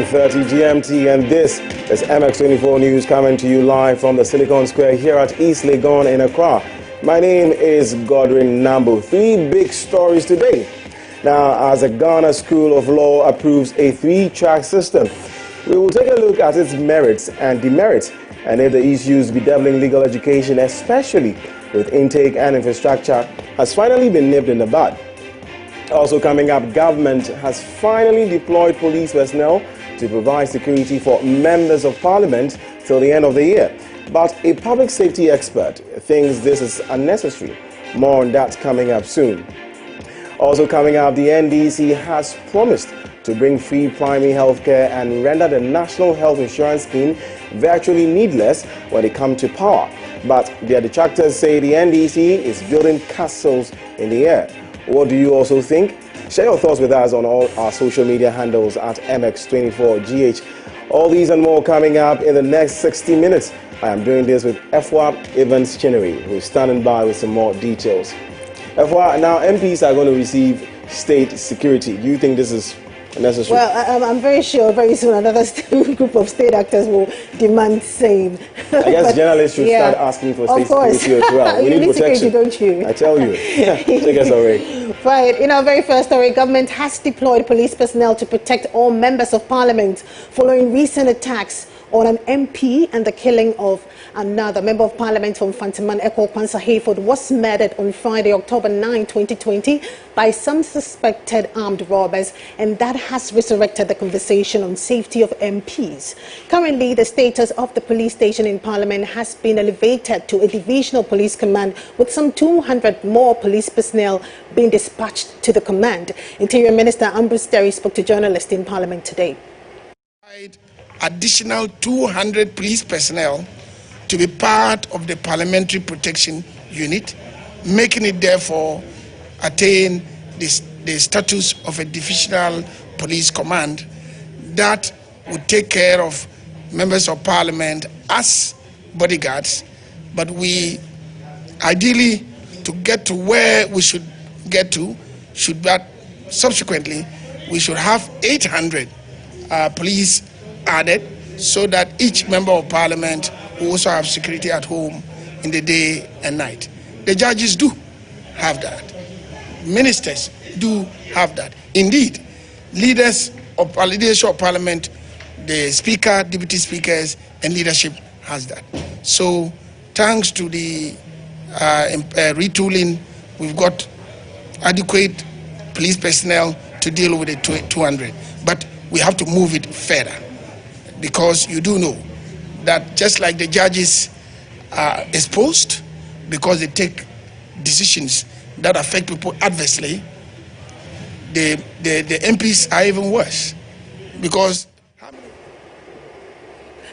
9:30 GMT, and this is MX24 News coming to you live from the Silicon Square here at East Legon in Accra. My name is Godwin Nambo. Three big stories today. Now, as the Ghana School of Law approves a 3-track system, we will take a look at its merits and demerits, and if the issues bedeviling legal education, especially with intake and infrastructure, has finally been nipped in the bud. Also coming up, government has finally deployed police personnel to provide security for members of parliament till the end of the year. But a public safety expert thinks this is unnecessary. More on that coming up soon. Also coming up, the NDC has promised to bring free primary health care and render the National Health Insurance Scheme virtually needless when they come to power. But their detractors say the NDC is building castles in the air. What do you also think? Share your thoughts with us on all our social media handles at MX24GH. All these and more coming up in the next 60 minutes. I am doing this with Efwa Evans Chinnery, who is standing by with some more details. Efwa, now MPs are going to receive state security. Do you think this is necessary? Well, I'm very sure very soon another group of state actors will demand same. I guess journalists should start asking for state security as well. We need protection, don't you? I tell you. Take us away. Right. In our very first story, government has deployed police personnel to protect all members of parliament following recent attacks on an MP and the killing of another member of parliament from Fantiman, Eko Kwanza Hayford, was murdered on Friday, October 9, 2020 by some suspected armed robbers, and that has resurrected the conversation on safety of MPs. Currently, the status of the police station in parliament has been elevated to a divisional police command with some 200 more police personnel being dispatched to the command. Interior Minister Ambrose Derry spoke to journalists in parliament today. Additional 200 police personnel to be part of the parliamentary protection unit, making it therefore attain the status of a divisional police command that would take care of members of parliament as bodyguards. But we ideally, to get to where we should get to, subsequently we should have 800 police added, so that each member of parliament will also have security at home in the day and night. The judges do have that. Ministers do have that. Indeed, leadership of parliament, the speaker, deputy speakers, and leadership has that. So thanks to the retooling, we've got adequate police personnel to deal with the 200. But we have to move it further, because you do know that just like the judges are exposed because they take decisions that affect people adversely, the MPs are even worse, because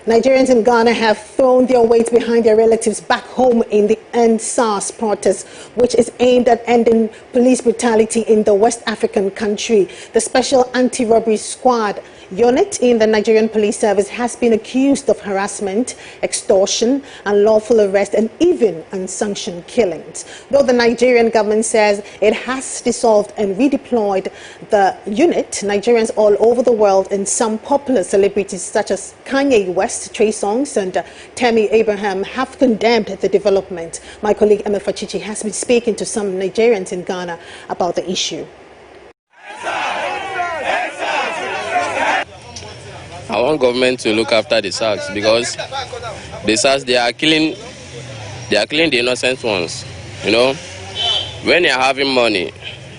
Nigerians in Ghana have thrown their weight behind their relatives back home in the End SARS protest, which is aimed at ending police brutality in the West African country. The Special Anti-Robbery Squad unit in the Nigerian Police Service has been accused of harassment, extortion, unlawful arrest, and even unsanctioned killings. Though the Nigerian government says it has dissolved and redeployed the unit, Nigerians all over the world and some popular celebrities such as Kanye West, Trey Songz, and Temi Abraham have condemned the development. My colleague Emma Fachichi has been speaking to some Nigerians in Ghana about the issue. I want government to look after the SARS, because the SARS, they are killing the innocent ones. You know, when you're having money,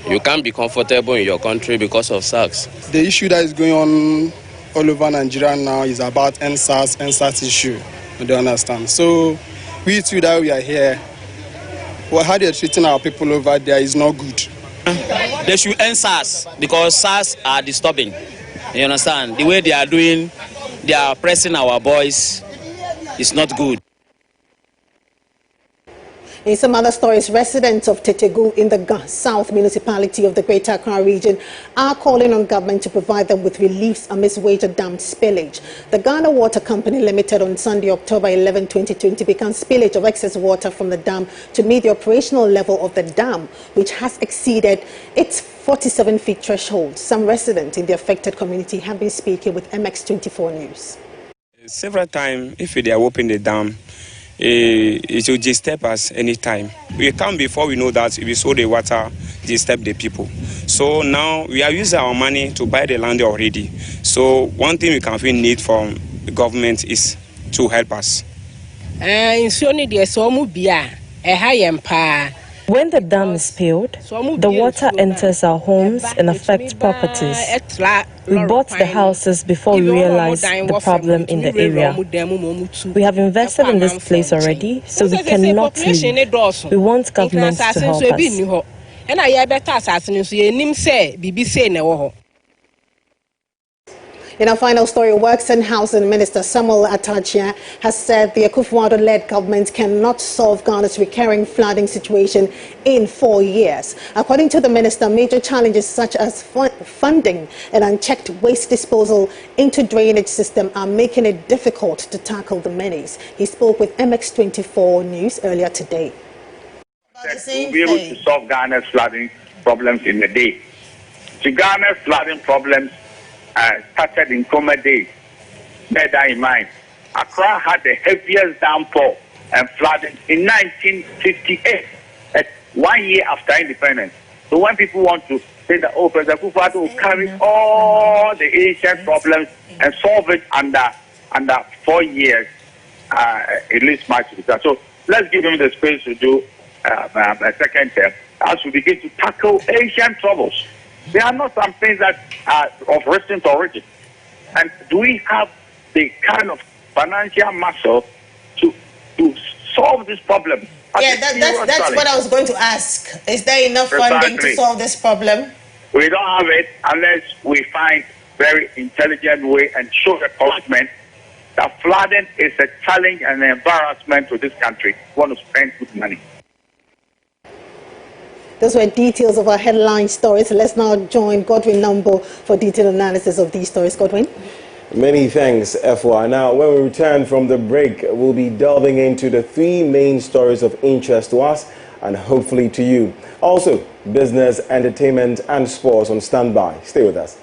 you can't be comfortable in your country because of SARS. The issue that is going on all over Nigeria now is about NSAS issue. You don't understand. So we too that we are here, well, how they're treating our people over there is not good. They should end SARS, because SARS are disturbing. You understand? The way they are doing, they are pressing our boys, is not good. In some other stories, residents of Tetegu in the South Municipality of the Greater Accra region are calling on government to provide them with reliefs amidst Wager Dam spillage. The Ghana Water Company Limited on Sunday, October 11, 2020 began spillage of excess water from the dam to meet the operational level of the dam, which has exceeded its 47-feet threshold. Some residents in the affected community have been speaking with MX24 News. Several times, if they are opening the dam, it will disturb us anytime. We come before we know that if we sow the water, disturb the people. So now we are using our money to buy the land already. So one thing we can feel need from the government is to help us. When the dam is spilled, the water enters our homes and affects properties. We bought the houses before we realized the problem in the area. We have invested in this place already, so we cannot leave. We want government to help us. In our final story, Works and Housing Minister Samuel Atachia has said the Akufo-Addo-led government cannot solve Ghana's recurring flooding situation in 4 years. According to the minister, major challenges such as funding and unchecked waste disposal into drainage system are making it difficult to tackle the menace. He spoke with MX24 News earlier today. We'll be able to solve Ghana's flooding problems in a day. So Ghana's flooding problems started in Coma days. Bear that in mind. Accra had the heaviest downpour and flooding in 1958, 1 year after independence. So when people want to say that, oh, President Akufo-Addo will carry all the ancient problems and solve it under 4 years, it leaves much to be done. So let's give him the space to do a second term as we begin to tackle ancient troubles. There are not some things that are of recent origin. And do we have the kind of financial muscle to solve this problem? Yeah, that's what I was going to ask. Is there enough funding to solve this problem? We don't have it unless we find very intelligent way and show the commitment that flooding is a challenge and an embarrassment to this country. We want to spend good money. Those were details of our headline stories. Let's now join Godwin Nambo for detailed analysis of these stories. Godwin? Many thanks, FY. Now, when we return from the break, we'll be delving into the 3 main stories of interest to us and hopefully to you. Also, business, entertainment and sports on standby. Stay with us.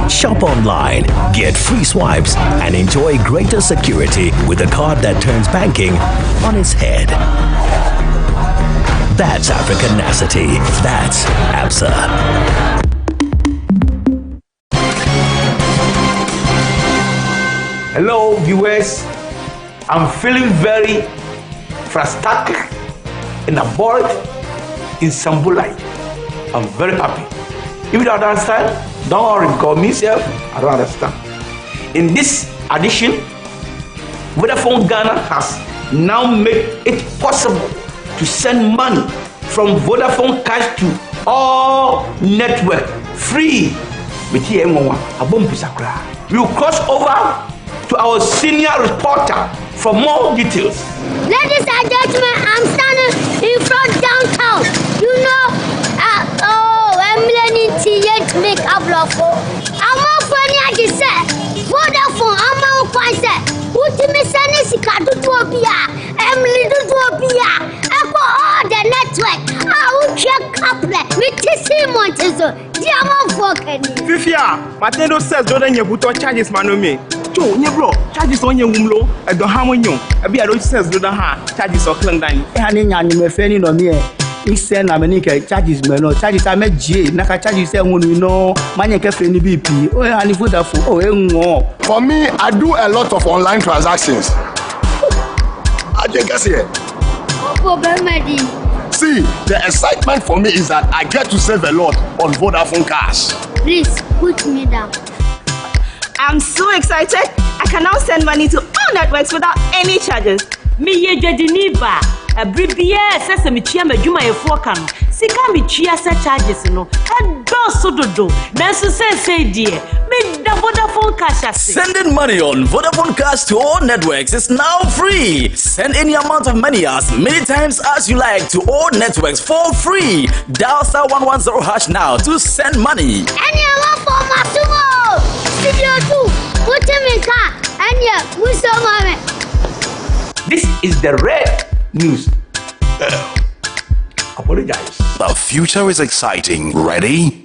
Shop online, get free swipes, and enjoy greater security with a card that turns banking on its head. That's Africanacity. That's ABSA. Hello, viewers. I'm feeling very frustrated and bored in Sambulai. I'm very happy. If you don't understand, don't worry, because myself, I don't understand. In this addition, Vodafone Ghana has now made it possible to send money from Vodafone Cash to all network free. We will cross over to our senior reporter for more details. Ladies and gentlemen, I'm standing in front downtown. You know, I'm learning to make a vlog. I'm not funny as you said. Vodafone, I'm not quite said. Ultimate Sanisika to Topia, Emily to Topia, Echo all the network. I will check up there with TC Montezo. Diamond Falcon. Fifia, Matendo says, don't you put charges, Manome? Two, you bro, charges on your wumlo, and the harmonium. A beer says, do the charges of Clandan. Hanning and me fanning on me. Isen America charges me no charges I met J naka charges say when we know money can free BP oh and Vodafone oh enwo. For me, I do a lot of online transactions. I guess here. See, the excitement for me is that I get to save a lot on Vodafone Cash. Please put me down. I'm so excited. I can now send money to all networks without any charges. Me ye Jediniba. A bribia says a michia majuma a forkan. Sika mi chiasa charges no. Adoso dodo. Nanso say dear. Me da Vodafone cash ase. Sending money on Vodafone Cash to all networks is now free. Send any amount of money as many times as you like to all networks for free. Dial *110# now to send money. Anyone for Masumo. Studio 2. Put him in car. Anya, Muso Mame. This is the red news. Apologize. The future is exciting. Ready?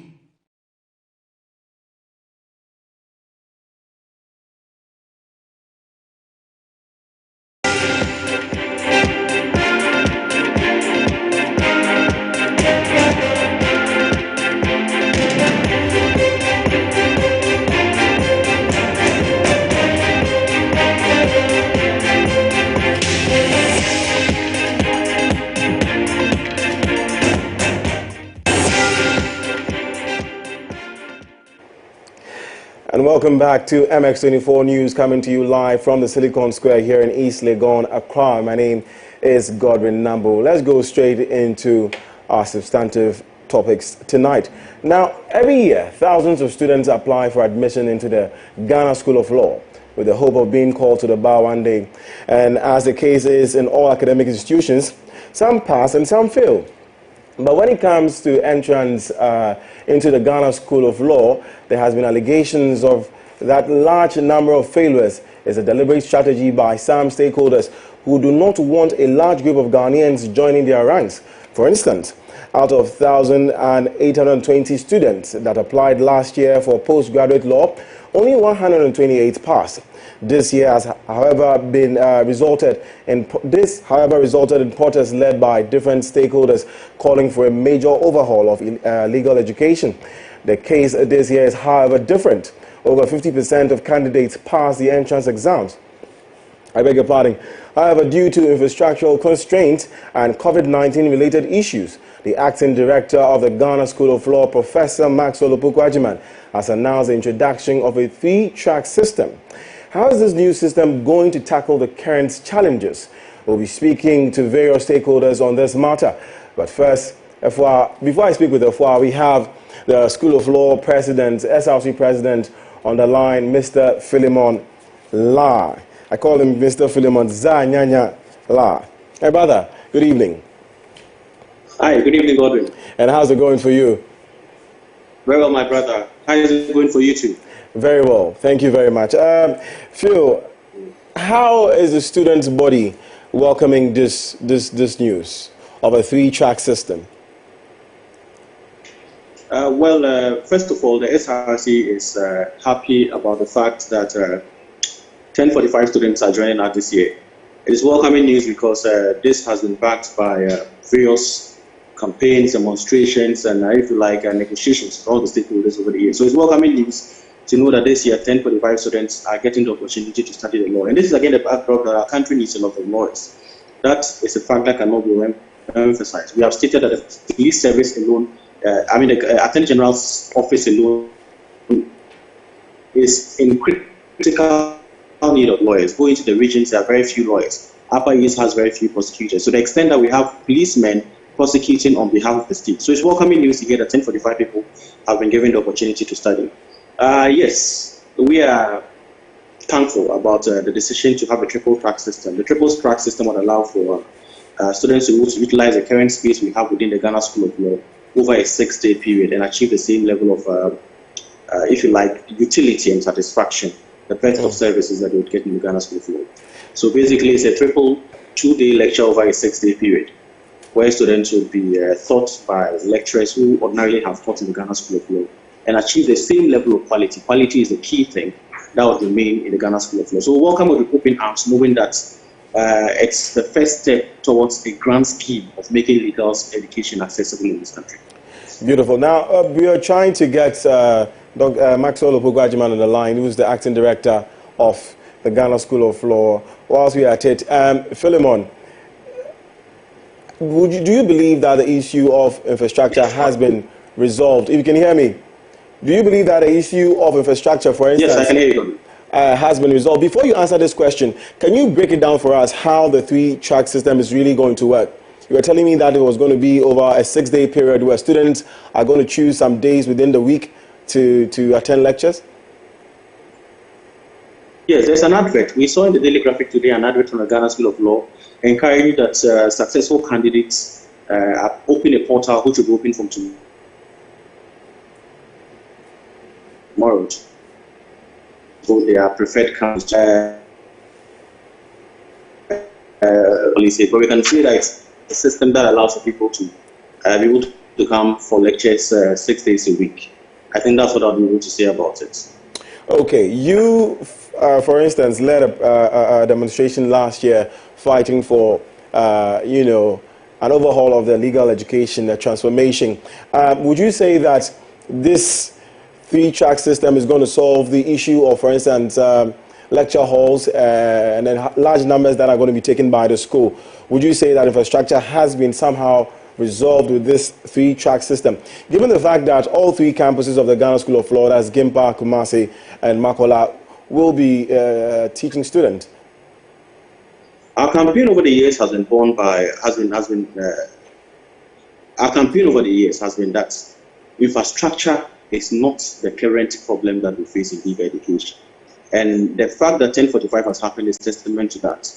And welcome back to MX24 News, coming to you live from the Silicon Square here in East Legon, Accra. My name is Godwin Nambo. Let's go straight into our substantive topics tonight. Now, every year, thousands of students apply for admission into the Ghana School of Law with the hope of being called to the bar one day. And as the case is in all academic institutions, some pass and some fail. But when it comes to entrance into the Ghana School of Law, there has been allegations of that large number of failures is a deliberate strategy by some stakeholders who do not want a large group of Ghanaians joining their ranks. For instance, out of 1,820 students that applied last year for postgraduate law, only 128 passed. This year has, however, resulted in protests led by different stakeholders calling for a major overhaul of legal education. The case this year is, however, different. Over 50% of candidates pass the entrance exams. I beg your pardon. However, due to infrastructural constraints and COVID-19 related issues, the acting director of the Ghana School of Law, Professor Maxwell Opoku-Agyeman, has announced the introduction of a 3-track system. How is this new system going to tackle the current challenges? We'll be speaking to various stakeholders on this matter. But first, before I speak with Efwa, we have the School of Law President, SRC President on the line, Mr. Philemon La. I call him Mr. Philemon Zanyanya La. Hey, brother, good evening. Hi, good evening, Godwin. And how's it going for you? Very well, my brother. How is it going for you too? Very well. Thank you very much. Phil, how is the students' body welcoming this news of a 3-track system? First of all, the SRC is happy about the fact that 1045 students are joining us this year. It is welcoming news because this has been backed by various campaigns, demonstrations, and if you like, negotiations with all the stakeholders over the years. So it's welcoming news to know that this year 1045 students are getting the opportunity to study the law. And this is again the backdrop that our country needs a lot of lawyers. That is a fact that cannot be emphasized. We have stated that the police service alone, the Attorney General's office alone is in critical need of lawyers. Going to the regions, there are very few lawyers. Upper East has very few prosecutors. So the extent that we have policemen prosecuting on behalf of the state. So it's welcoming news to hear that 1045 people have been given the opportunity to study. Yes, we are thankful about the decision to have a 3-track system. The 3-track system would allow for students to utilize the current space we have within the Ghana School of Law over a 6-day period and achieve the same level of, if you like, utility and satisfaction, the breadth of services that they would get in the Ghana School of Law. So basically, it's a 2-day lecture over a 6-day period, where students will be taught by lecturers who ordinarily have taught in the Ghana School of Law and achieve the same level of quality. Quality is the key thing that would remain in the Ghana School of Law. So welcome with open arms, knowing that it's the first step towards a grand scheme of making legal education accessible in this country. Beautiful. Now, we are trying to get Dr. Maxwell Opoku-Agyeman on the line, who is the acting director of the Ghana School of Law. Whilst we are at it, Philemon, do you believe that the issue of infrastructure has been resolved? If you can hear me, do you believe that the issue of infrastructure, for instance, yes, I can hear you. Has been resolved? Before you answer this question, can you break it down for us how the 3-track system is really going to work? You were telling me that it was going to be over a 6-day period where students are going to choose some days within the week to attend lectures? Yes, there's an advert. We saw in the Daily Graphic today an advert from the Ghana School of Law encouraging that successful candidates open a portal which will be open from tomorrow. So their preferred campus. But we can see that it's a system that allows people to be able to come for lectures 6 days a week. I think that's what I'll be able to say about it. Okay, you, for instance, led a demonstration last year fighting for, you know, an overhaul of the legal education, a transformation. Would you say that this 3-track system is going to solve the issue of, for instance, lecture halls and then large numbers that are going to be taken by the school? Would you say that infrastructure has been somehow resolved with this 3-track system, given the fact that all 3 campuses of the Ghana School of Law, that's Gimpa, Kumasi, and Makola, will be teaching students? Our campaign over the years has been that infrastructure is not the current problem that we face in legal education, and the fact that 1045 has happened is testament to that.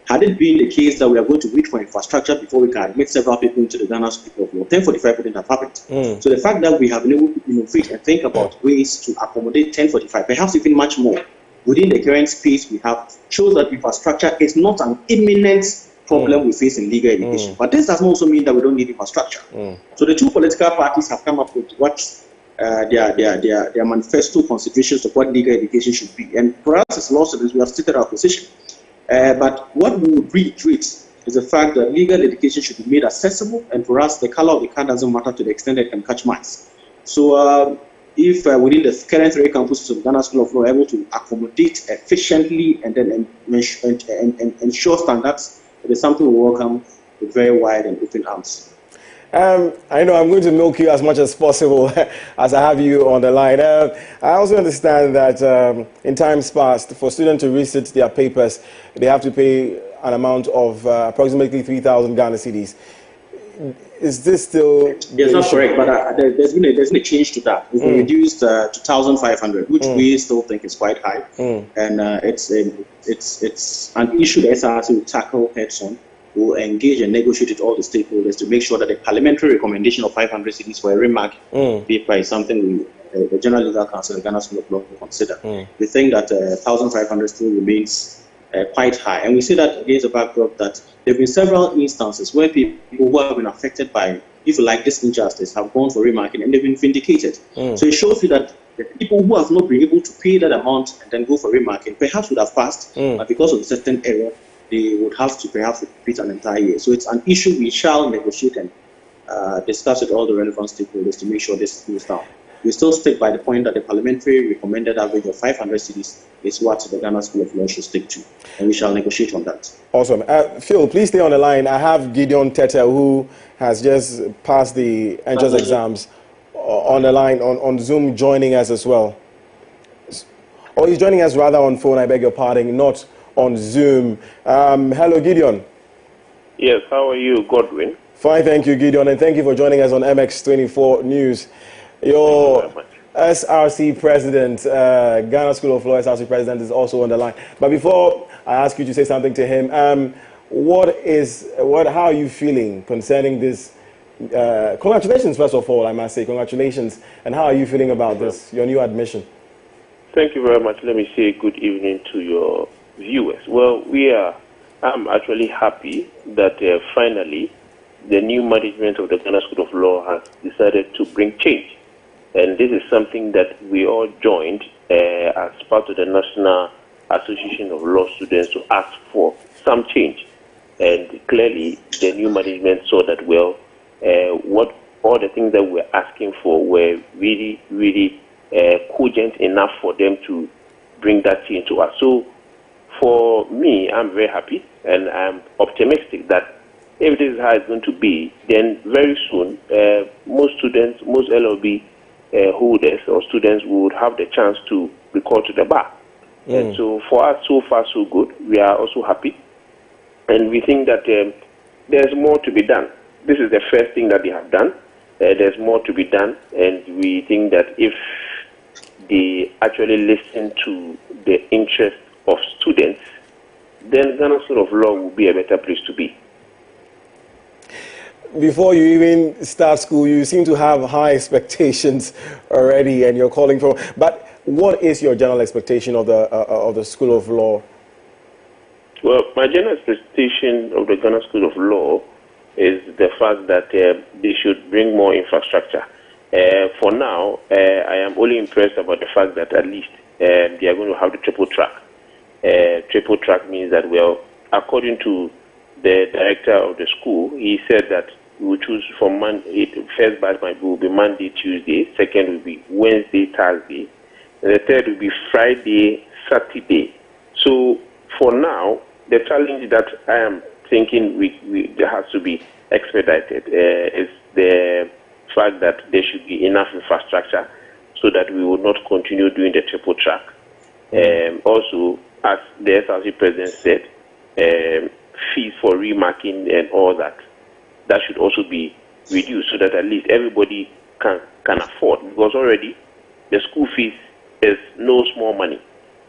Had it been the case that we are going to wait for infrastructure before we can admit several people into the Ghana School of Law, 1045 wouldn't have happened. So the fact that we have been able to innovate and think about ways to accommodate 1045, perhaps even much more, within the current space we have, shows that infrastructure is not an imminent problem we face in legal education. But this doesn't also mean that we don't need infrastructure. So the 2 political parties have come up with what their manifesto considerations of what legal education should be. And for us as law students, we have stated our position. But what we would reiterate is the fact that legal education should be made accessible, and for us, the color of the car doesn't matter to the extent that it can catch mice. So if within the current 3 campuses of Ghana School of Law are able to accommodate efficiently and then ensure standards, it is something we welcome with very wide and open arms. I know I'm going to milk you as much as possible as I have you on the line. I also understand that in times past, for students to resit their papers, they have to pay an amount of approximately 3,000 Ghana cedis. Is this still... Yes, that's correct, but there's been a change to that. It's been reduced to 2,500, which we still think is quite high. And it's an issue that SRC will tackle heads-on. Will engage and negotiate with all the stakeholders to make sure that the parliamentary recommendation of 500 cedis for a remark paper is something the General Legal Council of Ghana School of Law will consider. We think that 1,500 still remains quite high. And we see that against the backdrop that there have been several instances where people who have been affected by, if you like, this injustice have gone for remarking and they've been vindicated. So it shows you that the people who have not been able to pay that amount and then go for remarking perhaps would have passed, but because of a certain error, they would have to perhaps repeat an entire year. So it's an issue we shall negotiate and discuss with all the relevant stakeholders to make sure this goes down. We still stick by the point that the parliamentary recommended average of 500 cedis is what the Ghana School of Law should stick to, and we shall negotiate on that. Awesome. Phil, please stay on the line. I have Gideon Tete, who has just passed the entrance exams, on the line, on Zoom, joining us as well. Or he's joining us rather on phone, I beg your pardon, not on Zoom. Hello, Gideon. Yes, how are you, Godwin? Fine, thank you, Gideon, and thank you for joining us on MX24 News. Your SRC president, Ghana School of Law SRC president, is also on the line. But before I ask you to say something to him, how are you feeling concerning this? Congratulations, first of all, I must say, congratulations. And how are you feeling about this, your new admission? Thank you very much. Let me say good evening to your viewers. Well, I'm actually happy that finally the new management of the Ghana School of Law has decided to bring change. And this is something that we all joined as part of the National Association of Law Students to ask for some change. And clearly the new management saw that, well, what all the things that we're asking for were really, really cogent enough for them to bring that change to us. So for me, I'm very happy and I'm optimistic that if this is how it's going to be, then very soon most students, most LLB holders or students would have the chance to be called to the bar. And so for us, so far so good. We are also happy, and we think that there's more to be done. This is the first thing that they have done. There's more to be done, and we think that if they actually listen to the interest of students, then Ghana School of Law will be a better place to be. Before you even start school, you seem to have high expectations already, and you're calling for. But what is your general expectation of the School of Law? Well, my general expectation of the Ghana School of Law is the fact that they should bring more infrastructure. For now, I am only impressed about the fact that at least they are going to have the triple track. Triple track means that, well, according to the director of the school, he said that we will choose from first batch will be Monday, Tuesday, second will be Wednesday, Thursday, and the third will be Friday, Saturday. So for now, the challenge that I am thinking there has to be expedited is the fact that there should be enough infrastructure so that we will not continue doing the triple track. Also, as the SRC president said, fees for remarking and all that should also be reduced so that at least everybody can afford, because already the school fees is no small money.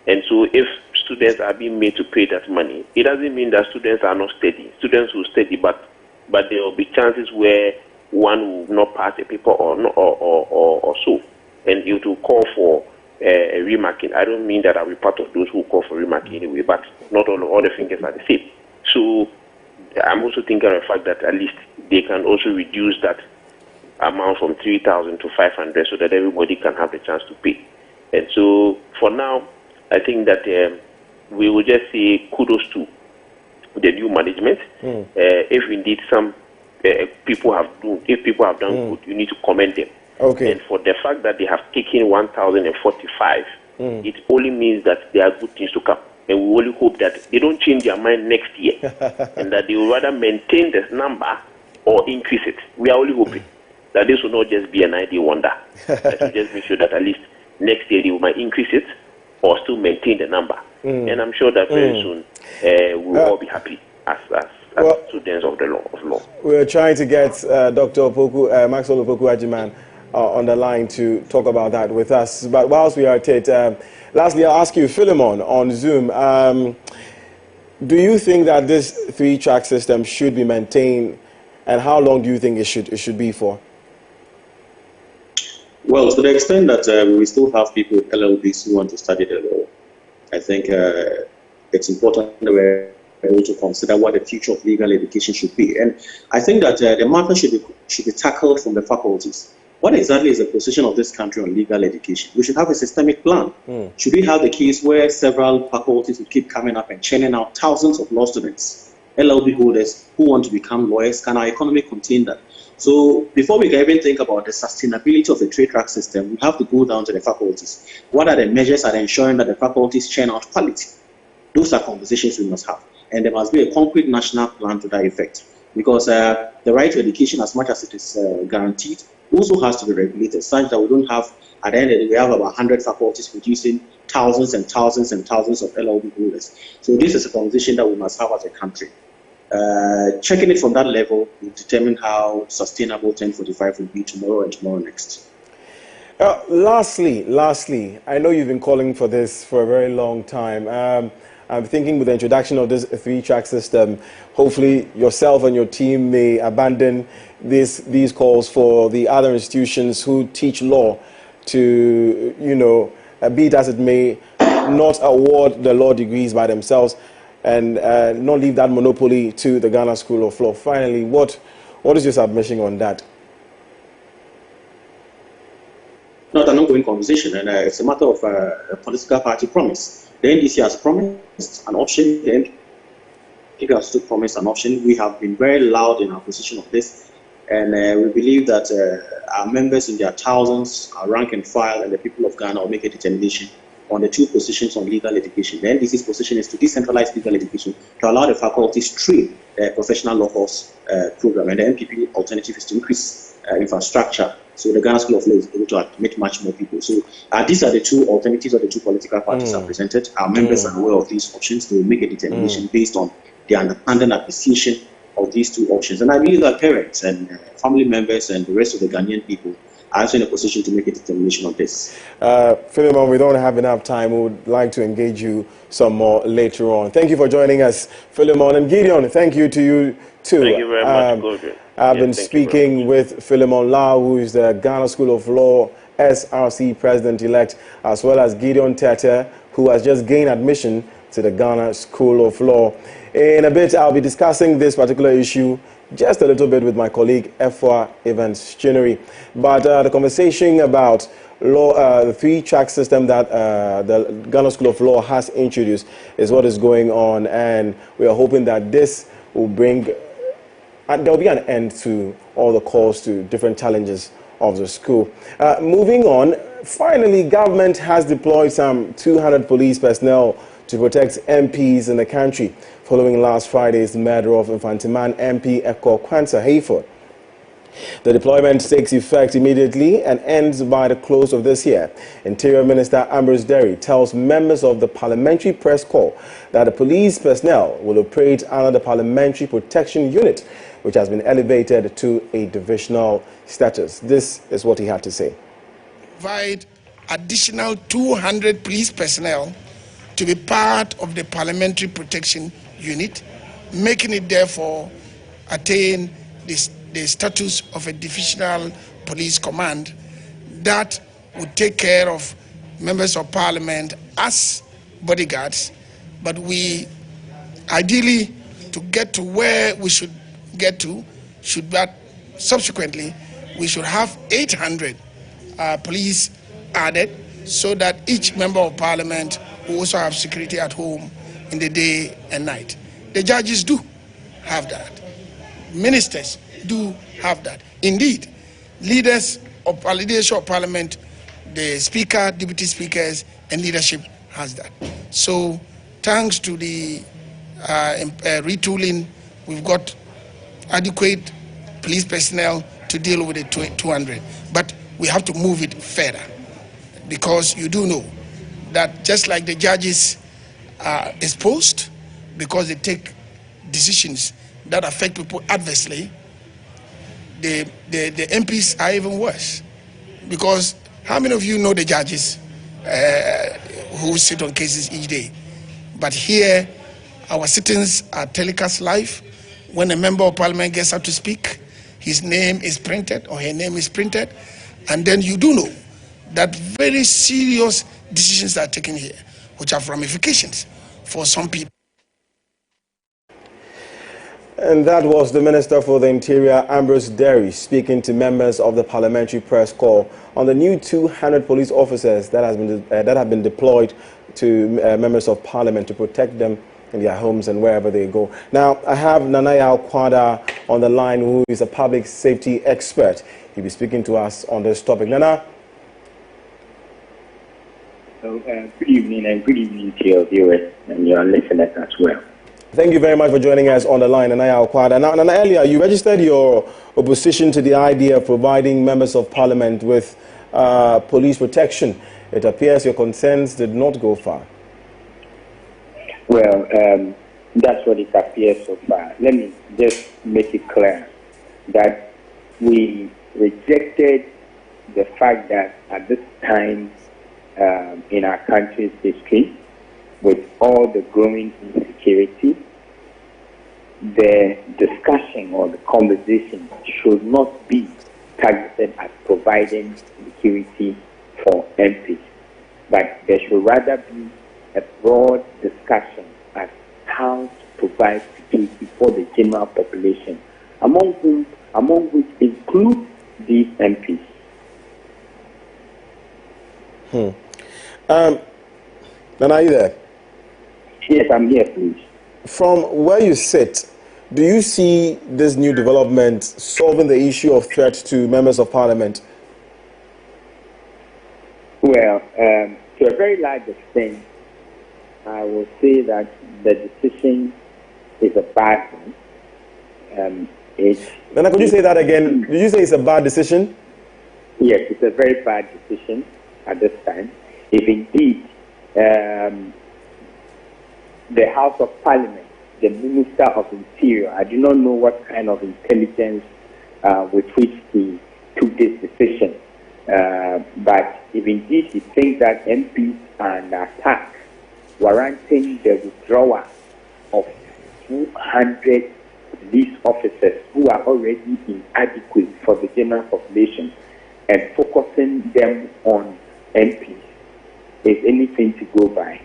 And so if students are being made to pay that money, it doesn't mean that students are not steady. Students will study, but there will be chances where one will not pass a paper or so, and it will call for a remarking. I don't mean that I'll be part of those who call for remarking anyway, but not all the fingers are the same. So I'm also thinking of the fact that at least they can also reduce that amount from 3,000 to 500 so that everybody can have the chance to pay. And so for now, I think that we will just say kudos to the new management. If indeed some people have done good, you need to commend them. Okay. And for the fact that they have taken 1,045, it only means that there are good things to come. And we only hope that they don't change their mind next year and that they will rather maintain this number or increase it. We are only hoping that this will not just be an idea wonder. That will just make sure that at least next year they might increase it or still maintain the number. And I'm sure that very soon we will all be happy as students of the law. We're trying to get Dr. Maxwell Opoku-Agyeman on the line to talk about that with us. But whilst we are at it, lastly, I'll ask you, Philemon, on Zoom, do you think that this 3-track system should be maintained, and how long do you think it should be for? Well, to the extent that we still have people with LLBs who want to study the law, I think it's important that we're able to consider what the future of legal education should be. And I think that the matter should be tackled from the faculties. What exactly is the position of this country on legal education? We should have a systemic plan. Should we have the case where several faculties will keep coming up and churning out thousands of law students, LLB holders who want to become lawyers? Can our economy contain that? So before we can even think about the sustainability of the 3-track system, we have to go down to the faculties. What are the measures that are ensuring that the faculties churn out quality? Those are conversations we must have. And there must be a concrete national plan to that effect. Because the right to education, as much as it is guaranteed, also has to be regulated, such that we don't have, at the end of the day, we have about 100 faculties producing thousands and thousands and thousands of LLB holders. So this is a conversation that we must have as a country. Checking it from that level will determine how sustainable 1045 will be tomorrow and tomorrow next. Lastly, I know you've been calling for this for a very long time. I'm thinking with the introduction of this 3-track system, hopefully yourself and your team may abandon these calls for the other institutions who teach law to, be it as it may, not award the law degrees by themselves and not leave that monopoly to the Ghana School of Law. Finally, what is your submission on that? Not an ongoing conversation, and it's a matter of a political party promise. The NDC has promised an option, the NPP has still promised an option. We have been very loud in our position of this, and we believe that our members in their thousands, our rank and file, and the people of Ghana will make a determination on the 2 positions on legal education. The NDC's position is to decentralize legal education, to allow the faculties to train the professional law course program, and the NPP alternative is to increase infrastructure so the Ghana School of Law is able to admit much more people. So these are the 2 alternatives that the 2 political parties have presented. Our members are aware of these options. They will make a determination based on their understanding, appreciation, of these two options. And I believe that parents and family members and the rest of the Ghanaian people are also in a position to make a determination on this. Philemon, we don't have enough time. We would like to engage you some more later on. Thank you for joining us, Philemon. And Gideon, thank you to you too. Thank you very much, Gordon. I've been speaking with Philemon Lau, who is the Ghana School of Law SRC President-elect, as well as Gideon Tete, who has just gained admission to the Ghana School of Law. In a bit, I'll be discussing this particular issue just a little bit with my colleague, Efwa Evans Chinnery. But the conversation about law, the three-track system that the Ghana School of Law has introduced is what is going on, and we are hoping that this will bring, there will be an end to all the calls to different challenges of the school. Moving on, finally, government has deployed some 200 police personnel to protect MPs in the country, following last Friday's murder of Infantiman MP Eko Kwanza Hayford. The deployment takes effect immediately and ends by the close of this year. Interior Minister Ambrose Derry tells members of the Parliamentary Press Corps that the police personnel will operate under the Parliamentary Protection Unit, which has been elevated to a divisional status. This is what he had to say. Provide additional 200 police personnel to be part of the Parliamentary Protection Unit, making it therefore attain the status of a divisional police command that would take care of members of parliament as bodyguards. But we ideally, to get to where we should get to, subsequently we should have 800 police added, so that each member of parliament will also have security at home in the day and night. The judges do have that. Ministers do have that. Indeed, leaders of parliament, the speaker, deputy speakers, and leadership has that. So thanks to the retooling, we've got adequate police personnel to deal with the 200. But we have to move it further, because you do know that just like the judges are exposed because they take decisions that affect people adversely, the MPs are even worse. Because how many of you know the judges who sit on cases each day? But here, our sittings are telecast live. When a member of parliament gets up to speak, his name is printed or her name is printed, and then you do know that very serious decisions are taken here, which have ramifications for some people. And that was the Minister for the Interior, Ambrose Derry, speaking to members of the Parliamentary Press Corps on the new 200 police officers that have been deployed to members of Parliament to protect them in their homes and wherever they go. Now, I have Nanaya Kwada on the line, who is a public safety expert. He'll be speaking to us on this topic. Nana? So, good evening, and good evening to your viewers and your listeners as well. Thank you very much for joining us on the line, Nanaya Kwada. Now, Nana, earlier you registered your opposition to the idea of providing members of parliament with police protection. It appears your concerns did not go far. Well, that's what it appears so far. Let me just make it clear that we rejected the fact that at this time in our country's history, with all the growing insecurity, the discussion or the conversation should not be targeted at providing security for MPs, but there should rather be a broad discussion as how to provide security for the general population, among which include these MPs. Nana, are you there? Yes, I'm here, please. From where you sit, do you see this new development solving the issue of threat to members of parliament? Well, to a very large extent, I will say that the decision is a bad one. Nana, could you say that again? Did you say it's a bad decision? Yes, it's a very bad decision at this time. If indeed the House of Parliament the Minister of Interior. I do not know what kind of intelligence with which he took this decision. But if indeed he thinks that MPs are under attack, warranting the withdrawal of 200 police officers who are already inadequate for the general population and focusing them on MPs is anything to go by.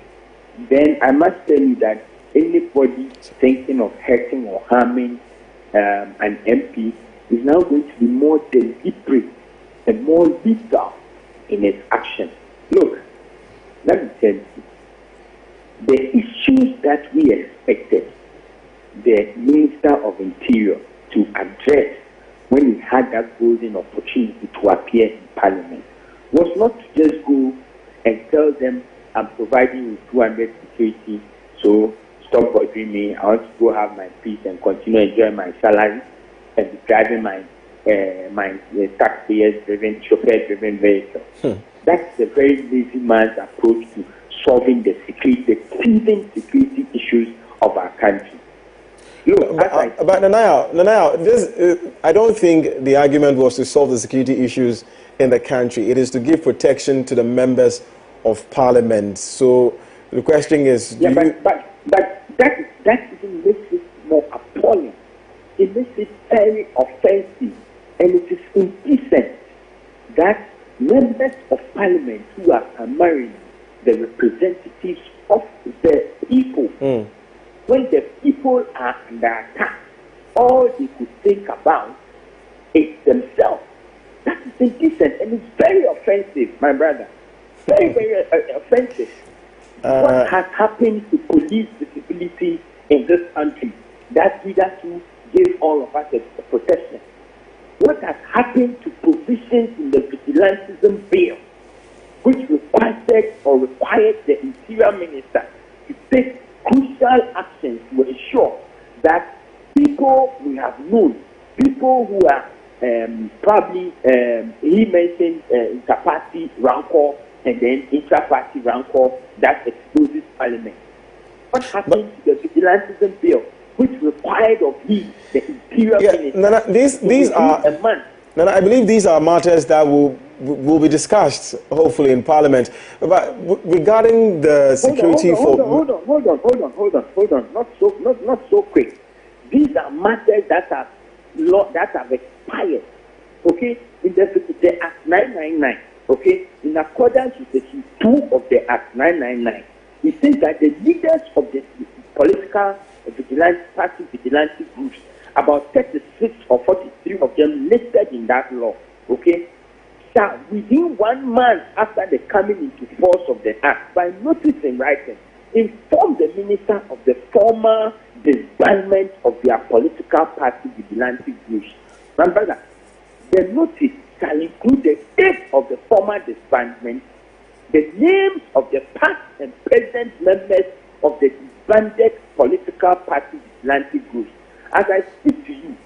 Then I must tell you that anybody thinking of hurting or harming an MP is now going to be more deliberate and more lethal in its action. Look, let me tell you, the issues that we expected the Minister of Interior to address when he had that golden opportunity to appear in Parliament was not to just go and tell them, I'm providing you 200 security, so stop bothering me. I want to go have my peace and continue enjoying my salary and be driving my taxpayers-driven, chauffeur-driven vehicle. That's the very lazy man's approach to solving the teething security issues of our country. Look, but Nanaya, this, I don't think the argument was to solve the security issues in the country. It is to give protection to the members of Parliament. So the question is, but that even makes it more appalling. It makes it very offensive, and it is indecent that members of Parliament who are primarily the representatives of the people, when the people are under attack, all they could think about is themselves. That is indecent, and it's very offensive, my brother. Very, very offensive. What has happened to police visibility in this country? That hitherto gave all of us a protection. What has happened to provisions in the vigilantism bill, which required the Interior Minister to take crucial actions to ensure that people we have known, people who are probably, he mentioned inter-party rancor and then intra-party rancor that exposes Parliament. What happened to the vigilantism bill, which required of him, the Interior Minister, Nana, these are, Nana, I believe these are matters that will be discussed, hopefully, in Parliament. But regarding the security hold on. Not so quick. These are matters that have expired. Okay, in the Act 999. Okay, in accordance with Section 2 of the Act 999, it says that the leaders of the political party vigilante groups, about 36 or 43 of them listed in that law, okay, shall within 1 month after the coming into force of the Act, by notice in writing, inform the minister of the former disbandment of their political party vigilante groups. Remember that the notice shall include the date of the former disbandment, the names of the past and present members of the disbanded political party vigilante groups. As I speak to you,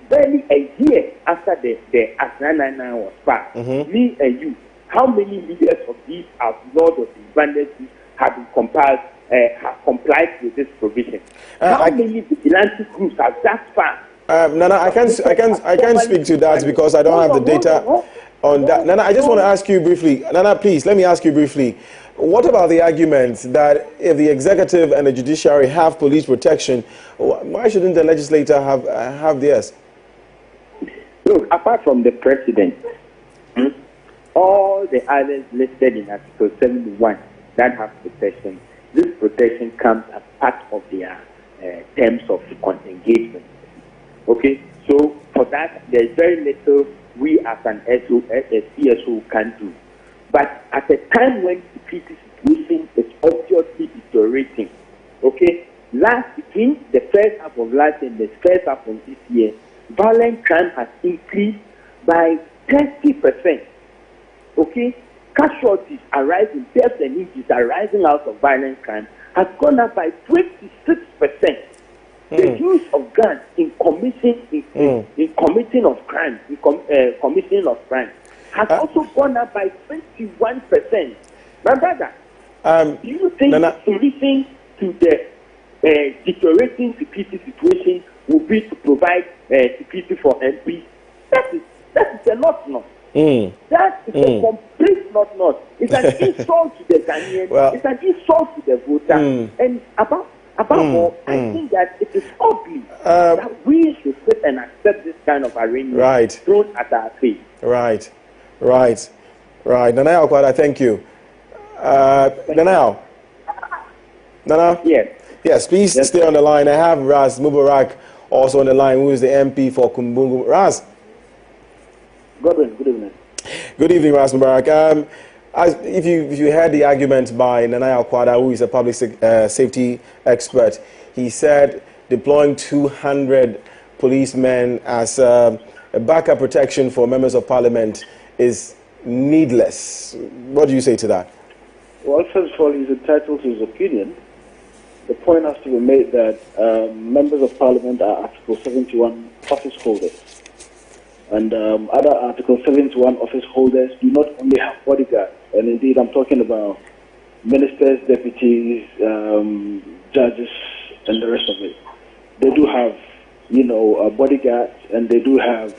barely a year after the Act 999 was passed, me and you, how many leaders of these outlawed or disbanded groups have been complied with this provision? How many vigilante groups have that far? Nana, I can't speak to that because I don't have the data on that. Nana, I just want to ask you briefly. Nana, please, let me ask you briefly. What about the argument that if the executive and the judiciary have police protection, why shouldn't the legislator have theirs? Look, apart from the president, all the others listed in Article 71 that have protection, this protection comes as part of their terms of engagement. Okay, so for that, there's very little we as an CSO can do. But at a time when security situation is obviously deteriorating, okay, between the first half of last year and the first half of this year, violent crime has increased by 30%. Okay, casualties are rising, deaths and injuries are rising out of violent crime has gone up by 26%. The use of guns in committing of crime, has also gone up by 21%. My brother, do you think to listen to the deteriorating security situation will be to provide security for MP. That is a not. That is a complete not. It's an insult to the Ghanaian. It's an insult to the voter. And above all, I think that it is ugly that we should sit and accept this kind of arrangement thrown at our face. Right. Nana Okwada, thank you. Nana? Yes, please stay on the line. I have Ras Mubarak also on the line, who is the MP for Kumbungu. Ras? Good evening. Good evening, Ras Mubarak. If you heard the argument by Nana Okwada, who is a public safety expert, he said deploying 200 policemen as a backup protection for members of parliament is needless. What do you say to that? Well, first of all, he's entitled to his opinion. The point has to be made that members of parliament are Article 71 office holders. And other Article 71 office holders do not only have bodyguards, and indeed I'm talking about ministers, deputies, judges, and the rest of it. They do have, bodyguards, and they do have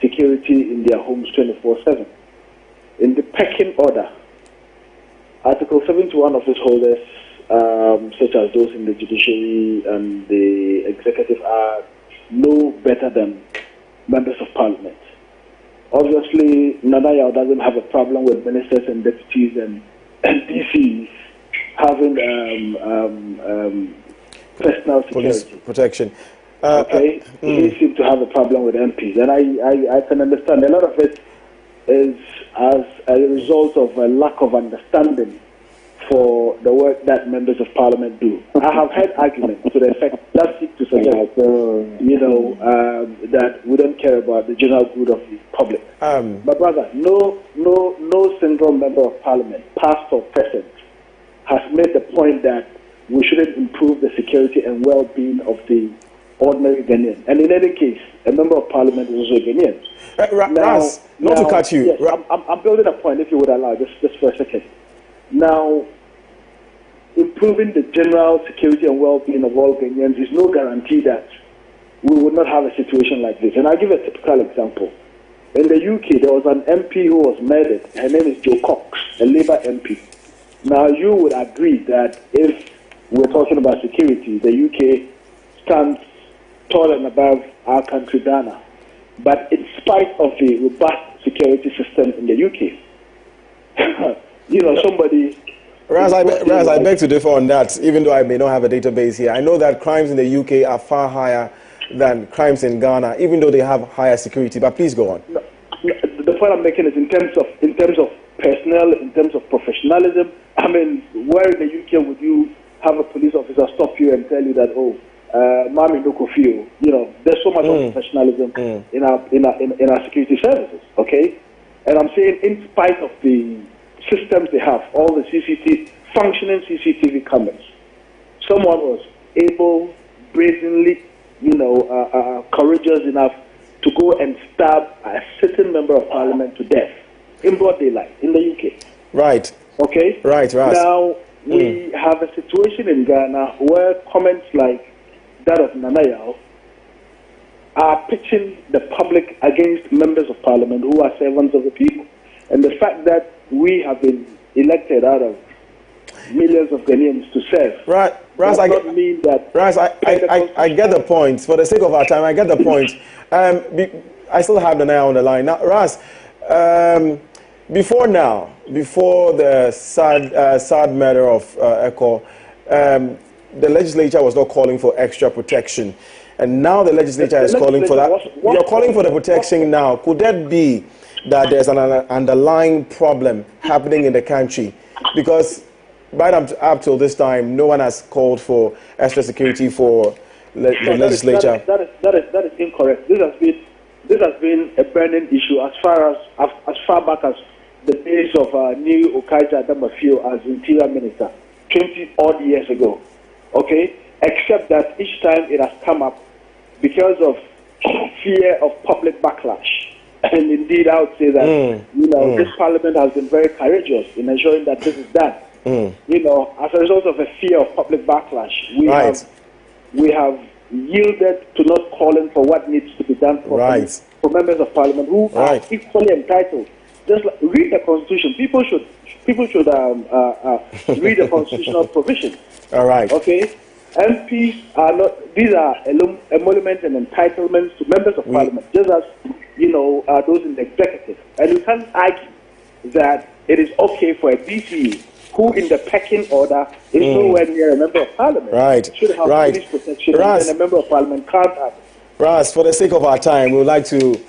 security in their homes 24/7. In the pecking order, Article 71 office holders, such as those in the judiciary and the executive, are no better than members of parliament. Obviously, Nana Yao doesn't have a problem with ministers and deputies and DCs having personal security. Police protection. He seems to have a problem with MPs, and I can understand. A lot of it is as a result of a lack of understanding for the work that members of parliament do. I have heard arguments to the effect that seek to suggest, that we don't care about the general good of the public. But brother, no single member of parliament, past or present, has made the point that we shouldn't improve the security and well-being of the ordinary Ghanaian. And in any case, a member of parliament is also a Ghanaian. Ras, not to cut you. Yes, I'm building a point, if you would allow, just for a second. Now, improving the general security and well-being of all Ghanaians is no guarantee that we would not have a situation like this. And I'll give a typical example. In the UK, there was an MP who was murdered. Her name is Jo Cox, a Labour MP. Now, you would agree that if we're talking about security, the UK stands tall and above our country, Ghana. But in spite of the robust security system in the UK, somebody... Raz, I beg to differ on that, even though I may not have a database here. I know that crimes in the UK are far higher than crimes in Ghana, even though they have higher security. But please go on. No, the point I'm making is in terms of personnel, in terms of professionalism. I mean, where in the UK would you have a police officer stop you and tell you that, Mami no feel? There's so much of professionalism in our security services. Okay, and I'm saying, in spite of the systems they have, all the functioning CCTV cameras, someone was able, brazenly, courageous enough to go and stab a certain member of parliament to death in broad daylight in the UK. Right. Okay? Right. Now, we have a situation in Ghana where comments like that of Nana Yao are pitching the public against members of parliament who are servants of the people. And the fact that we have been elected out of millions of Ghanaians to serve. Right, Raz, I get the point. For the sake of our time, I get the point. I still have the Naya on the line. Now, Raz, before the sad murder of Echo, the legislature was not calling for extra protection. And now the legislature is calling for that. You're calling for the protection now. Could that be that there's an underlying problem happening in the country? Because right up till this time, no one has called for extra security for the legislature. That is incorrect. This has been a burning issue as far back as the days of New Okaija Adamafio as Interior Minister 20 odd years ago. Okay, except that each time it has come up because of fear of public backlash. And indeed, I would say that this parliament has been very courageous in ensuring that this is done. You know, as a result of a fear of public backlash, we have yielded to not calling for what needs to be done for members of parliament who are equally entitled. Just like, read the constitution. People should read the constitutional provisions. All right. Okay. MPs are not. These are emoluments and entitlements to members of parliament, just as those in the executive. And you can't argue that it is okay for a DCE who, in the pecking order, is nowhere near a member of parliament. Should have police protection, and a member of parliament can't have it. Ras, for the sake of our time, we would like to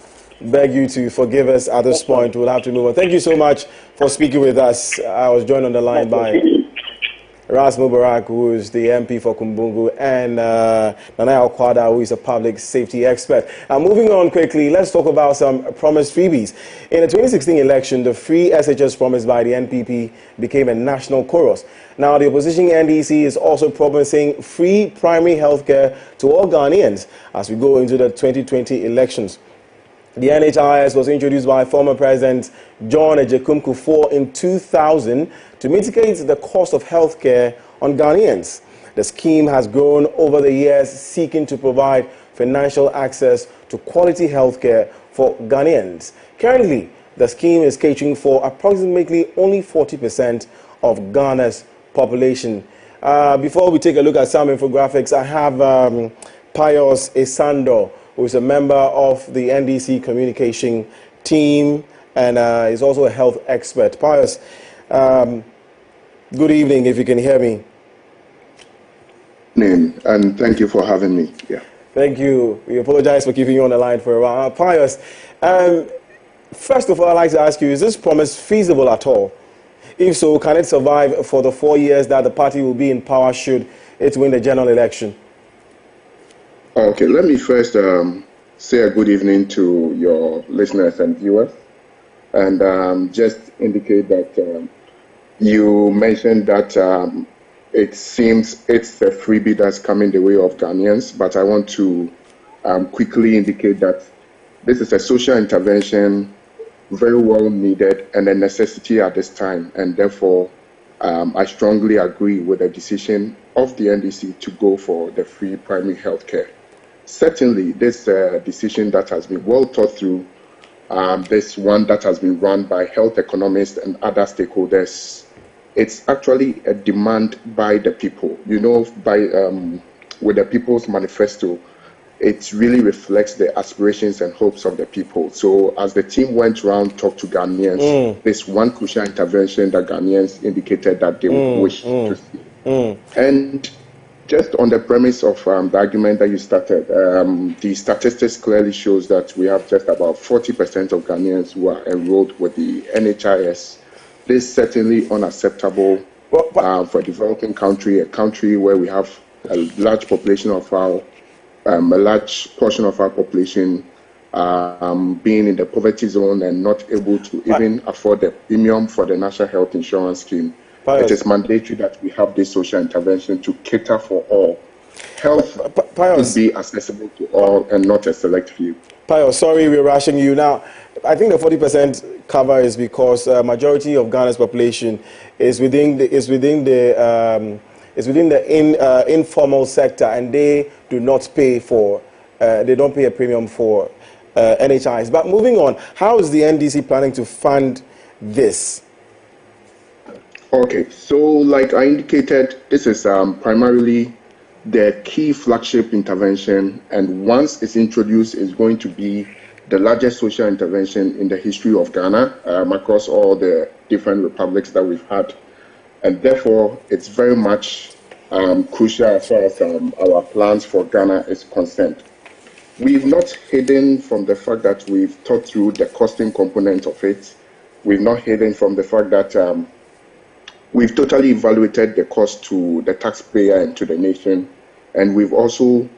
beg you to forgive us at this point. We'll have to move on. Thank you so much for speaking with us. I was joined on the line by Ras Mubarak, who is the MP for Kumbungu, and Nanaya Okwada, who is a public safety expert. Moving on quickly, let's talk about some promised freebies. In the 2016 election, the free SHS promised by the NPP became a national chorus. Now, the opposition NDC is also promising free primary health care to all Ghanaians as we go into the 2020 elections. The NHIS was introduced by former President John Ejekum Kufuor in 2000 to mitigate the cost of health care on Ghanaians. The scheme has grown over the years, seeking to provide financial access to quality health care for Ghanaians. Currently, the scheme is catering for approximately only 40% of Ghana's population. Before we take a look at some infographics, I have Pius Esando, who is a member of the NDC communication team and is also a health expert. Pius, good evening, if you can hear me. And thank you for having me. Yeah. Thank you. We apologize for keeping you on the line for a while. Pius, first of all, I'd like to ask you, is this promise feasible at all? If so, can it survive for the 4 years that the party will be in power should it win the general election? Okay, let me first say a good evening to your listeners and viewers, and just indicate that you mentioned that it seems it's a freebie that's coming the way of Ghanaians, but I want to quickly indicate that this is a social intervention very well needed and a necessity at this time, and therefore I strongly agree with the decision of the NDC to go for the free primary health care. Certainly, this decision that has been well thought through, this one that has been run by health economists and other stakeholders, it's actually a demand by the people. You know, with the People's Manifesto, it really reflects the aspirations and hopes of the people. So as the team went around, talked to Ghanaians, this one crucial intervention that Ghanaians indicated that they would wish to see. And just on the premise of the argument that you started, the statistics clearly shows that we have just about 40% of Ghanaians who are enrolled with the NHIS. This is certainly unacceptable for a developing country, a country where we have a large population of our, a large portion of our population being in the poverty zone and not able to even afford the premium for the National Health Insurance Scheme. It is mandatory that we have this social intervention to cater for all. Health should be accessible to all and not a select few. Pius, sorry we're rushing you. Now, I think the 40% cover is because majority of Ghana's population is within the informal sector, and they do not pay for they don't pay a premium for NHIs. But moving on, how is the NDC planning to fund this? Okay, so like I indicated, this is primarily the key flagship intervention, and once it's introduced, it's going to be the largest social intervention in the history of Ghana across all the different republics that we've had, and therefore it's very much crucial as far as our plans for Ghana is concerned. We've not hidden from the fact that we've thought through the costing component of it. We've not hidden from the fact that we've totally evaluated the cost to the taxpayer and to the nation, and we've also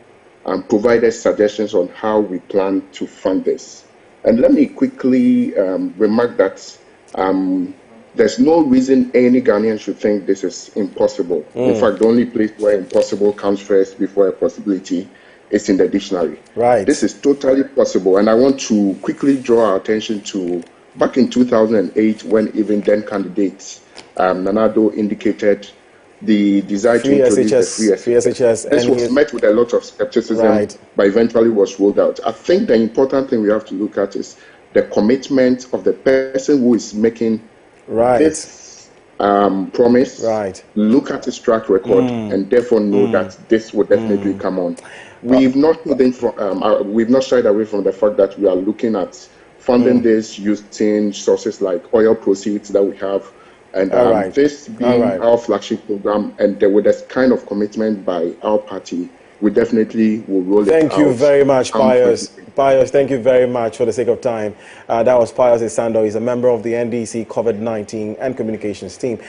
provided suggestions on how we plan to fund this. And let me quickly remark that there's no reason any Ghanaian should think this is impossible. In fact, the only place where impossible comes first before a possibility is in the dictionary. Right. This is totally possible, and I want to quickly draw our attention to back in 2008, when even then candidates, Nanado indicated the desire to introduce the free SHS. This was met with a lot of skepticism, but eventually was rolled out. I think the important thing we have to look at is the commitment of the person who is making this promise. Look at his track record and therefore know that this will definitely come on. We've not shied away from the fact that we are looking at funding this using sources like oil proceeds that we have. And this being our flagship program, and with this kind of commitment by our party, we definitely will roll it out. Thank you very much, Pius. Pius, thank you very much for the sake of time. That was Pius Isando. He's a member of the NDC COVID-19 and communications team.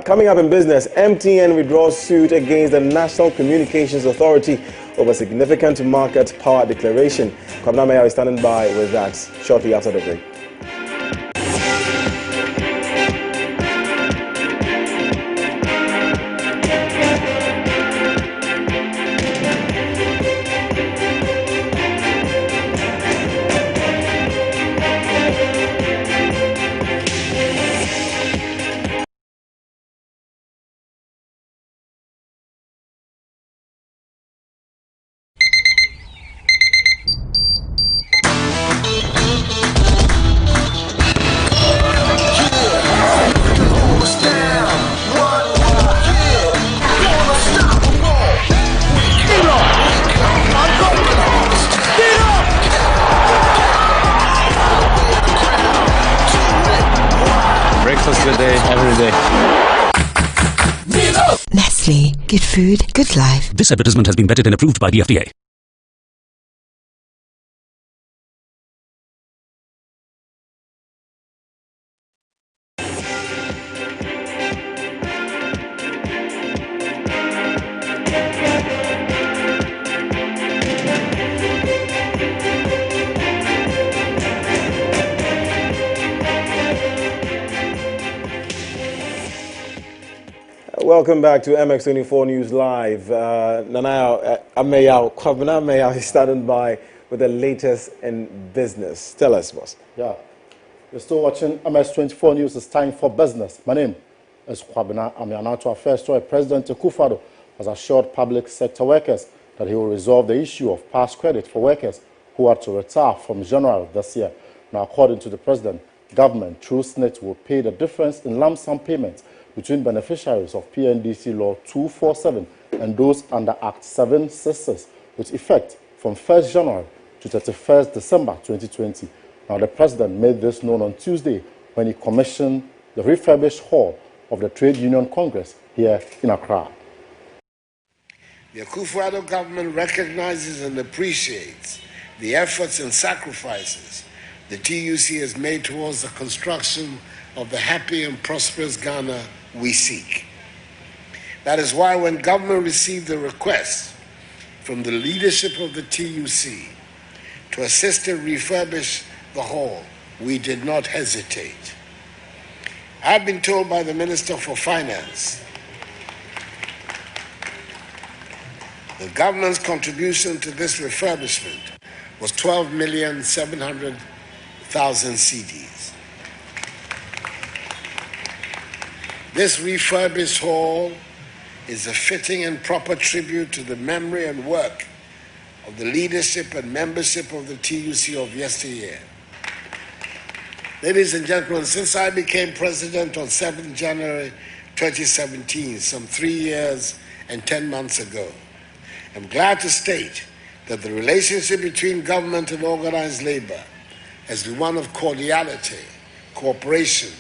Coming up in business, MTN withdraws suit against the National Communications Authority over significant market power declaration. Kwabena Meya is standing by with that shortly after the break. Nestle. Good food, good life. This advertisement has been vetted and approved by the FDA. Welcome back to MX24 News Live. Nanaya Kwabena Meya is standing by with the latest in business. Tell us, boss. Yeah, you're still watching MX24 News. It's time for business. My name is Kwabena. I'm your now to our first story. President Akufo-Addo has assured public sector workers that he will resolve the issue of past credit for workers who are to retire from January this year. Now, according to the president, government through SNIT will pay the difference in lump sum payments between beneficiaries of PNDC Law 247 and those under Act 766, with effect from 1st January to 31st December 2020. Now, the president made this known on Tuesday when he commissioned the refurbished hall of the Trade Union Congress here in Accra. The Akufo-Addo government recognizes and appreciates the efforts and sacrifices the TUC has made towards the construction of the happy and prosperous Ghana we seek. That is why when government received the request from the leadership of the TUC to assist to refurbish the hall, we did not hesitate. I've been told by the Minister for Finance the government's contribution to this refurbishment was 12,700,000 cedis. This refurbished hall is a fitting and proper tribute to the memory and work of the leadership and membership of the TUC of yesteryear. Ladies and gentlemen, since I became president on 7th January 2017, some 3 years and 10 months ago, I'm glad to state that the relationship between government and organized labor has been one of cordiality, cooperation,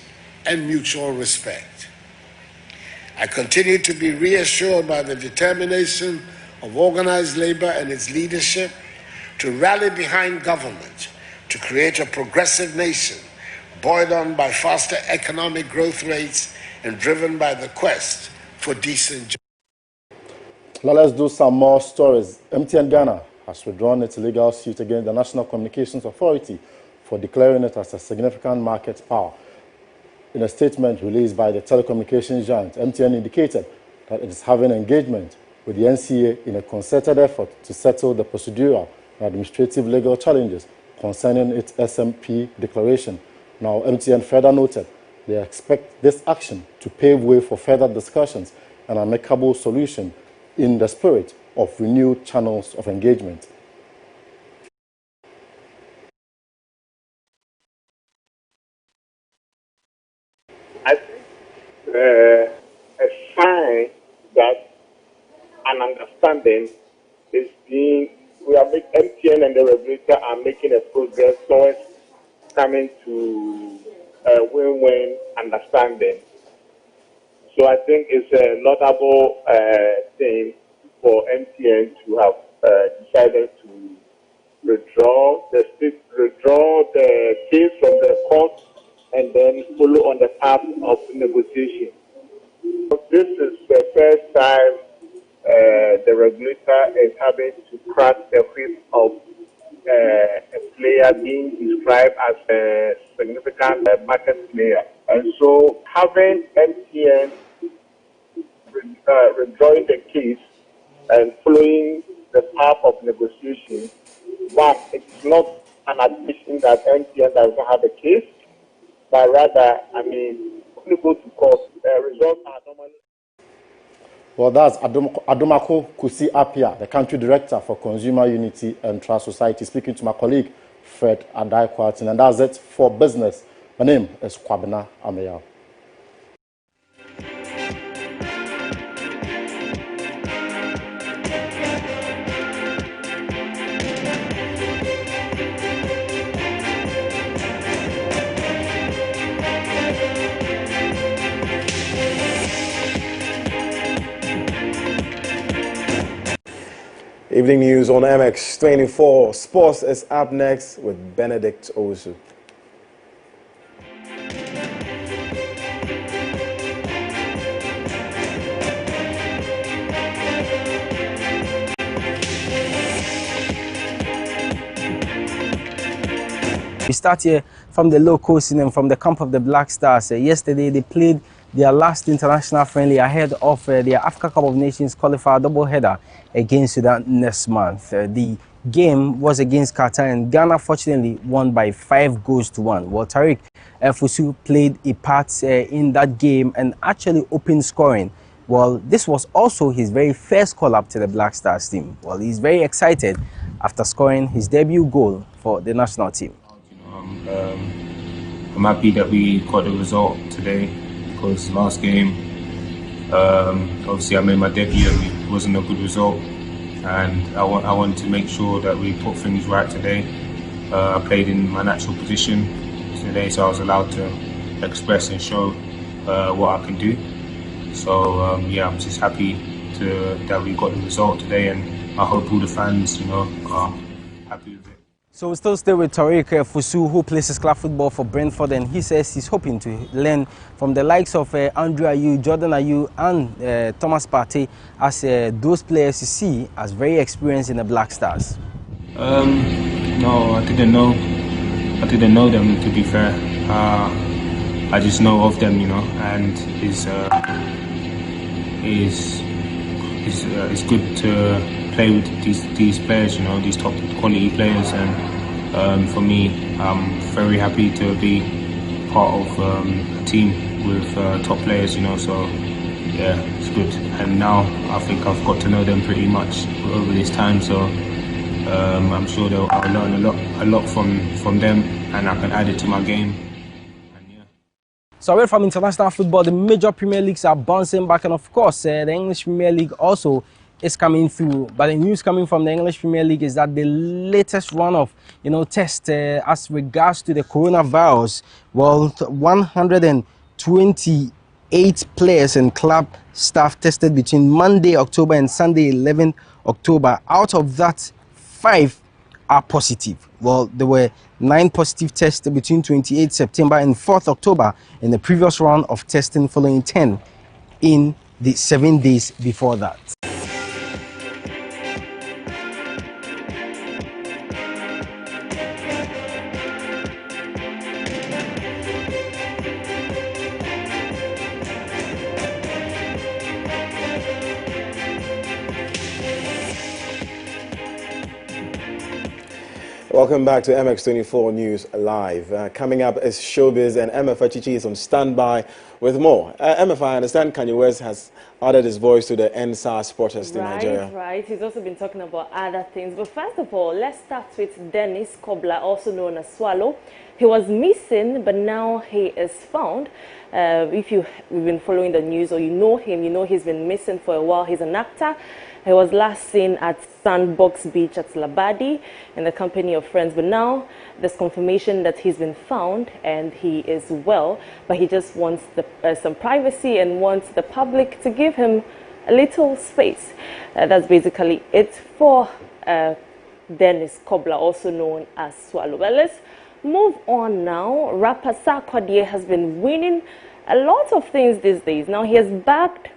and mutual respect. I continue to be reassured by the determination of organized labor and its leadership to rally behind government to create a progressive nation buoyed on by faster economic growth rates and driven by the quest for decent jobs. Now let's do some more stories. MTN Ghana has withdrawn its legal suit against the National Communications Authority for declaring it as a significant market power. In a statement released by the telecommunications giant, MTN indicated that it is having engagement with the NCA in a concerted effort to settle the procedural and administrative legal challenges concerning its SMP declaration. Now, MTN further noted they expect this action to pave way for further discussions and amicable solution in the spirit of renewed channels of engagement. I think a sign that an understanding is being, MTN and the regulator are making a progress towards coming to a win-win understanding. So I think it's a laudable thing for MTN to have decided to withdraw the case from the court and then follow on the path of negotiation. This is the first time the regulator is having to crack the whip of a player being described as a significant market player. And so having MTN withdrawing the case and following the path of negotiation, one, it's not an admission that MTN does not have a case, but rather, when you go to court, results are normally. Well, that's Adomako Kusi Apia, the country director for Consumer Unity and Trust Society, speaking to my colleague Fred Adai-Kwartin, and that's it for business. My name is Kwabena Ameyao. Evening news on MX24. Sports is up next with Benedict Osu. We start here from the low coast and from the camp of the Black Stars. Yesterday they played their last international friendly ahead of their Africa Cup of Nations qualifier doubleheader against Sudan next month. The game was against Qatar, and Ghana fortunately won by 5-1. Well, Tariq Fusu played a part in that game and actually opened scoring. Well, this was also his very first call-up to the Black Stars team. Well, he's very excited after scoring his debut goal for the national team. I'm happy that we got the result today, because last game, obviously I made my debut and it wasn't a good result, and I wanted to make sure that we put things right today. I played in my natural position today, so I was allowed to express and show what I can do. So yeah, I'm just happy that we got the result today, and I hope all the fans, are happy with it. So we still stay with Tariq Fusu, who plays his club football for Brentford, and he says he's hoping to learn from the likes of Andrew Ayew, Jordan Ayew, and Thomas Partey, as those players you see as very experienced in the Black Stars. No, I didn't know them, to be fair. I just know of them, and it's good to play with these players, these top quality players, and for me, I'm very happy to be part of a team with top players, so yeah, it's good. And now I think I've got to know them pretty much over this time, so I'm sure I'll learn a lot from them, and I can add it to my game. So away from international football, the major Premier Leagues are bouncing back, and of course, the English Premier League also is coming through. But the news coming from the English Premier League is that the latest run of test as regards to the coronavirus, well, 128 players and club staff tested between Monday, October and Sunday, 11 October. Out of that, 5 are positive. Well, there were 9 positive tests between 28 September and 4th October in the previous round of testing, following 10 in the 7 days before that. Welcome back to MX24 News Live. Coming up is Showbiz, and MF Achichi is on standby with more. MF, I understand Kanye West has added his voice to the NSAS protest in Nigeria. Right. He's also been talking about other things. But first of all, let's start with Dennis Kobler, also known as Swallow. He was missing, but now he is found. If you've been following the news or you know him, you know he's been missing for a while. He's an actor. He was last seen at Sandbox Beach at Labadi in the company of friends. But now there's confirmation that he's been found and he is well. But he just wants some privacy and wants the public to give him a little space. That's basically it for Dennis Kobler, also known as Swallow. Well, let's move on now. Rapper Sarkodie has been winning a lot of things these days. Now he has bagged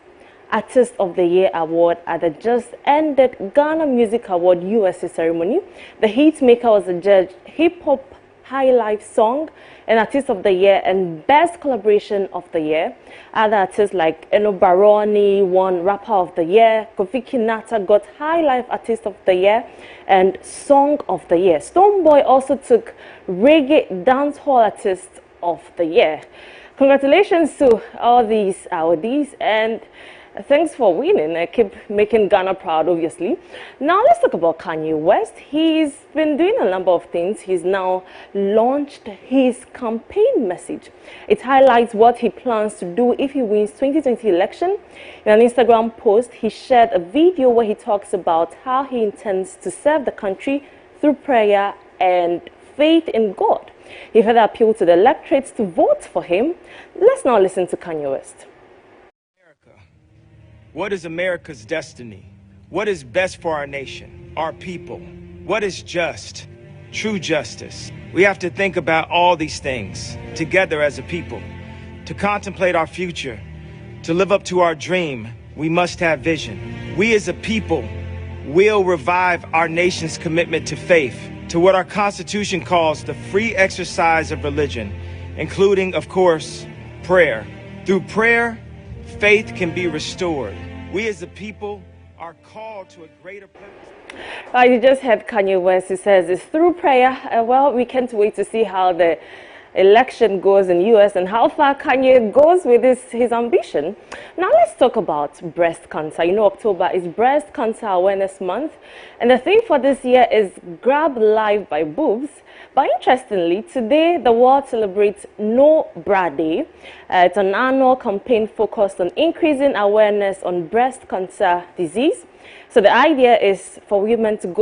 Artist of the Year award at the just ended Ghana Music Award USA ceremony. The Hitmaker was adjudged Hip Hop High Life Song and Artist of the Year and Best Collaboration of the Year. Other artists like Eno Baroni won Rapper of the Year. Kofi Kinata got High Life Artist of the Year and Song of the Year. Stonebwoy also took Reggae Dancehall Artist of the Year. Congratulations to all these awardees, and thanks for winning. I keep making Ghana proud, obviously. Now let's talk about Kanye West. He's been doing a number of things. He's now launched his campaign message. It highlights what he plans to do if he wins 2020 election. In an Instagram post, he shared a video where he talks about how he intends to serve the country through prayer and faith in God. He further appealed to the electorates to vote for him. Let's now listen to Kanye West. What is America's destiny? What is best for our nation, our people? What is just, true justice? We have to think about all these things together as a people. To contemplate our future, to live up to our dream, we must have vision. We as a people will revive our nation's commitment to faith, to what our Constitution calls the free exercise of religion, including, of course, prayer. Through prayer, faith can be restored. We as a people are called to a greater purpose. You just heard Kanye West. He says it's through prayer. Well, we can't wait to see how the election goes in the U.S. and how far Kanye goes with his ambition. Now let's talk about breast cancer. You know, October is Breast Cancer Awareness Month, and the theme for this year is Grab Life by Boobs. But interestingly, today the world celebrates No Bra Day. It's an annual campaign focused on increasing awareness on breast cancer disease. So the idea is for women to go